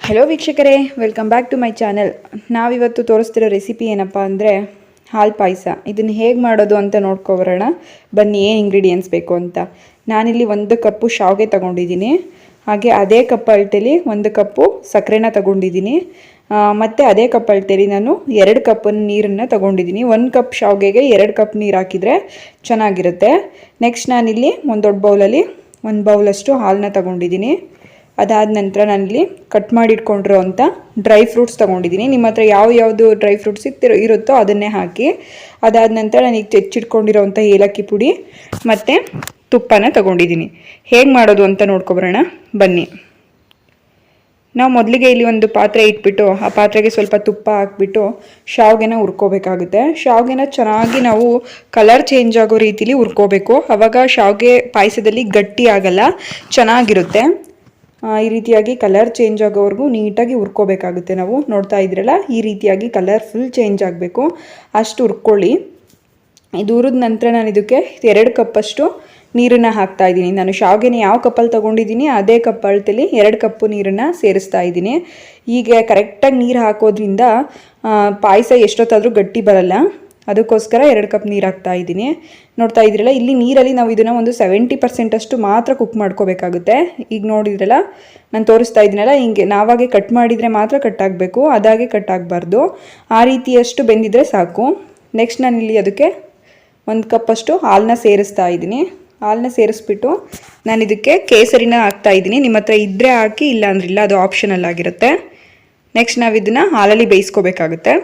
Hello ವೀಕ್ಷಕರೇ, welcome back to my channel. ನಾವಿವತ್ತು ತೋರಿಸ್ತಿರೋ ರೆಸಿಪಿ ಏನಪ್ಪ ಅಂದರೆ ಹಾಲು ಪಾಯಸ. ಇದನ್ನು ಹೇಗೆ ಮಾಡೋದು ಅಂತ ನೋಡ್ಕೊಬರೋಣ ಬನ್ನಿ. ಏನು ಇಂಗ್ರೀಡಿಯೆಂಟ್ಸ್ ಬೇಕು ಅಂತ. ನಾನಿಲ್ಲಿ 1 ಕಪ್ಪು ಶಾವಿಗೆ ತಗೊಂಡಿದ್ದೀನಿ. ಹಾಗೆ ಅದೇ ಕಪ್ ಅಳತೆಲಿ 1 ಕಪ್ಪು ಸಕ್ಕರೆನ ತಗೊಂಡಿದ್ದೀನಿ. ಮತ್ತು ಅದೇ ಕಪ್ ಅಳತೆಲಿ ನಾನು 2 ಕಪ್ ನೀರನ್ನು ತಗೊಂಡಿದ್ದೀನಿ. 1 ಕಪ್ ಶಾವಿಗೆಗೆ 2 ಕಪ್ ನೀರು ಹಾಕಿದರೆ ಚೆನ್ನಾಗಿರುತ್ತೆ. ನೆಕ್ಸ್ಟ್ ನಾನಿಲ್ಲಿ ಒಂದು ದೊಡ್ಡ ಬೌಲಲ್ಲಿ 1 ಬೌಲಷ್ಟು ಹಾಲನ್ನ ತಗೊಂಡಿದ್ದೀನಿ. ಅದಾದ ನಂತರ ನಾನಿಲ್ಲಿ ಕಟ್ ಮಾಡಿ ಇಟ್ಕೊಂಡಿರೋ ಅಂಥ ಡ್ರೈ ಫ್ರೂಟ್ಸ್ ತೊಗೊಂಡಿದ್ದೀನಿ. ನಿಮ್ಮ ಹತ್ರ ಯಾವುದು ಡ್ರೈ ಫ್ರೂಟ್ಸ್ ಇರುತ್ತೋ ಅದನ್ನೇ ಹಾಕಿ. ಅದಾದ ನಂತರ ನಾನೀಗ ಹೆಚ್ಚಿಟ್ಕೊಂಡಿರೋವಂಥ ಏಲಕ್ಕಿ ಪುಡಿ ಮತ್ತು ತುಪ್ಪನ ತೊಗೊಂಡಿದ್ದೀನಿ. ಹೇಗೆ ಮಾಡೋದು ಅಂತ ನೋಡ್ಕೊಬರೋಣ ಬನ್ನಿ. ನಾವು ಮೊದಲಿಗೆ ಇಲ್ಲಿ ಒಂದು ಪಾತ್ರೆ ಇಟ್ಬಿಟ್ಟು ಆ ಪಾತ್ರೆಗೆ ಸ್ವಲ್ಪ ತುಪ್ಪ ಹಾಕ್ಬಿಟ್ಟು ಶಾವಿಗೆನ ಹುರ್ಕೋಬೇಕಾಗುತ್ತೆ. ಶಾವಿಗೆನ ಚೆನ್ನಾಗಿ ನಾವು ಕಲರ್ ಚೇಂಜ್ ಆಗೋ ರೀತಿಲಿ ಹುರ್ಕೋಬೇಕು. ಆವಾಗ ಶಾವಿಗೆ ಪಾಯಸದಲ್ಲಿ ಗಟ್ಟಿ ಆಗಲ್ಲ, ಚೆನ್ನಾಗಿರುತ್ತೆ. ಈ ರೀತಿಯಾಗಿ ಕಲರ್ ಚೇಂಜ್ ಆಗೋವರೆಗೂ ನೀಟಾಗಿ ಹುರ್ಕೋಬೇಕಾಗುತ್ತೆ. ನಾವು ನೋಡ್ತಾ ಇದ್ರಲ್ಲ, ಈ ರೀತಿಯಾಗಿ ಕಲರ್ ಫುಲ್ ಚೇಂಜ್ ಆಗಬೇಕು, ಅಷ್ಟು ಹುರ್ಕೊಳ್ಳಿ. ಇದು ಹುರಿದ ನಂತರ ನಾನು ಇದಕ್ಕೆ 2 ಕಪ್ಪಷ್ಟು ನೀರನ್ನು ಹಾಕ್ತಾ ಇದ್ದೀನಿ. ನಾನು ಶಾವಿಗೆನ ಯಾವ ಕಪ್ಪಲ್ಲಿ ತೊಗೊಂಡಿದ್ದೀನಿ ಅದೇ ಕಪ್ ಅಳತೆಲಿ 2 ಕಪ್ಪು ನೀರನ್ನು ಸೇರಿಸ್ತಾ ಇದ್ದೀನಿ. ಈಗ ಕರೆಕ್ಟಾಗಿ ನೀರು ಹಾಕೋದ್ರಿಂದ ಪಾಯಸ ಎಷ್ಟೊತ್ತಾದರೂ ಗಟ್ಟಿ ಬರಲ್ಲ. ಅದಕ್ಕೋಸ್ಕರ 2 ಕಪ್ ನೀರು ಹಾಕ್ತಾ ಇದ್ದೀನಿ. ನೋಡ್ತಾ ಇದ್ರಲ್ಲ, ಇಲ್ಲಿ ನೀರಲ್ಲಿ ನಾವು ಇದನ್ನು ಒಂದು 70% ಅಷ್ಟು ಮಾತ್ರ ಕುಕ್ ಮಾಡ್ಕೋಬೇಕಾಗುತ್ತೆ. ಈಗ ನೋಡಿದ್ರಲ್ಲ, ನಾನು ತೋರಿಸ್ತಾ ಇದ್ದೀನಲ್ಲ, ಹಿಂಗೆ ನಾವಾಗೆ ಕಟ್ ಮಾಡಿದರೆ ಮಾತ್ರ ಕಟ್ ಆಗಬೇಕು, ಅದಾಗೆ ಕಟ್ ಆಗಬಾರ್ದು. ಆ ರೀತಿಯಷ್ಟು ಬೆಂದಿದ್ರೆ ಸಾಕು. ನೆಕ್ಸ್ಟ್ ನಾನಿಲ್ಲಿ ಅದಕ್ಕೆ 1 ಕಪ್ಪಷ್ಟು ಹಾಲನ್ನ ಸೇರಿಸ್ತಾ ಇದ್ದೀನಿ. ಹಾಲನ್ನ ಸೇರಿಸ್ಬಿಟ್ಟು ನಾನು ಇದಕ್ಕೆ ಕೇಸರಿನ ಹಾಕ್ತಾ ಇದ್ದೀನಿ. ನಿಮ್ಮ ಹತ್ರ ಇದ್ದರೆ ಹಾಕಿ, ಇಲ್ಲ ಅಂದ್ರಿಲ್ಲ, ಅದು ಆಪ್ಷನಲ್ ಆಗಿರುತ್ತೆ. ನೆಕ್ಸ್ಟ್ ನಾವು ಇದನ್ನು ಹಾಲಲ್ಲಿ ಬೇಯಿಸ್ಕೋಬೇಕಾಗುತ್ತೆ.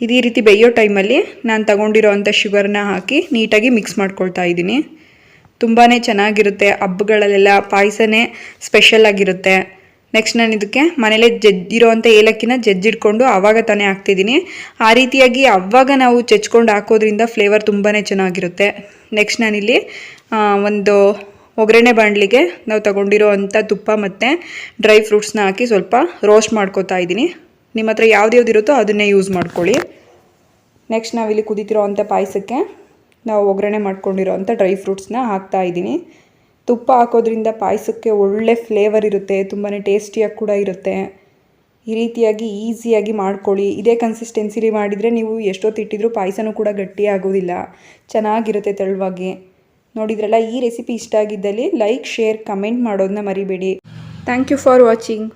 ಇದೇ ರೀತಿ ಬೇಯೋ ಟೈಮಲ್ಲಿ ನಾನು ತಗೊಂಡಿರೋ ಅಂಥ ಶುಗರ್ನ ಹಾಕಿ ನೀಟಾಗಿ ಮಿಕ್ಸ್ ಮಾಡ್ಕೊಳ್ತಾ ಇದ್ದೀನಿ. ತುಂಬಾ ಚೆನ್ನಾಗಿರುತ್ತೆ. ಹಬ್ಬಗಳಲ್ಲೆಲ್ಲ ಪಾಯಸನೇ ಸ್ಪೆಷಲ್ ಆಗಿರುತ್ತೆ. ನೆಕ್ಸ್ಟ್ ನಾನು ಇದಕ್ಕೆ ಮನೇಲೇ ಜಜ್ಜಿರೋವಂಥ ಏಲಕ್ಕಿನ ಜಜ್ಜಿಡ್ಕೊಂಡು ಆವಾಗ ತಾನೇ ಹಾಕ್ತಿದ್ದೀನಿ. ಆ ರೀತಿಯಾಗಿ ಆವಾಗ ನಾವು ಜಜ್ಕೊಂಡು ಹಾಕೋದ್ರಿಂದ ಫ್ಲೇವರ್ ತುಂಬಾ ಚೆನ್ನಾಗಿರುತ್ತೆ. ನೆಕ್ಸ್ಟ್ ನಾನಿಲ್ಲಿ ಒಂದು ಒಗ್ಗರಣೆ ಬಾಣಲಿಗೆ ನಾವು ತಗೊಂಡಿರೋ ಅಂಥ ತುಪ್ಪ ಮತ್ತು ಡ್ರೈ ಫ್ರೂಟ್ಸ್ನ ಹಾಕಿ ಸ್ವಲ್ಪ ರೋಸ್ಟ್ ಮಾಡ್ಕೋತಾ ಇದ್ದೀನಿ. ನಿಮ್ಮ ಹತ್ರ ಯಾವ್ದು ಇರುತ್ತೋ ಅದನ್ನೇ ಯೂಸ್ ಮಾಡ್ಕೊಳ್ಳಿ. ನೆಕ್ಸ್ಟ್ ನಾವಿಲ್ಲಿ ಕುದೀತಿರೋ ಅಂಥ ಪಾಯಸಕ್ಕೆ ನಾವು ಒಗ್ಗರಣೆ ಮಾಡ್ಕೊಂಡಿರೋ ಅಂಥ ಡ್ರೈ ಫ್ರೂಟ್ಸ್ನ ಹಾಕ್ತಾ ಇದ್ದೀನಿ. ತುಪ್ಪ ಹಾಕೋದ್ರಿಂದ ಪಾಯಸಕ್ಕೆ ಒಳ್ಳೆ ಫ್ಲೇವರ್ ಇರುತ್ತೆ, ತುಂಬಾ ಟೇಸ್ಟಿಯಾಗಿ ಕೂಡ ಇರುತ್ತೆ. ಈ ರೀತಿಯಾಗಿ ಈಸಿಯಾಗಿ ಮಾಡ್ಕೊಳ್ಳಿ. ಇದೇ ಕನ್ಸಿಸ್ಟೆನ್ಸಿಲಿ ಮಾಡಿದರೆ ನೀವು ಎಷ್ಟೊತ್ತಿಟ್ಟಿದ್ರೂ ಪಾಯಸನೂ ಕೂಡ ಗಟ್ಟಿ ಆಗೋದಿಲ್ಲ, ಚೆನ್ನಾಗಿರುತ್ತೆ ತೆಳುವಾಗಿ. ನೋಡಿದ್ರಲ್ಲ, ಈ ರೆಸಿಪಿ ಇಷ್ಟ ಆಗಿದ್ದಲ್ಲಿ ಲೈಕ್, ಶೇರ್, ಕಮೆಂಟ್ ಮಾಡೋದನ್ನ ಮರಿಬೇಡಿ. Thank you for watching.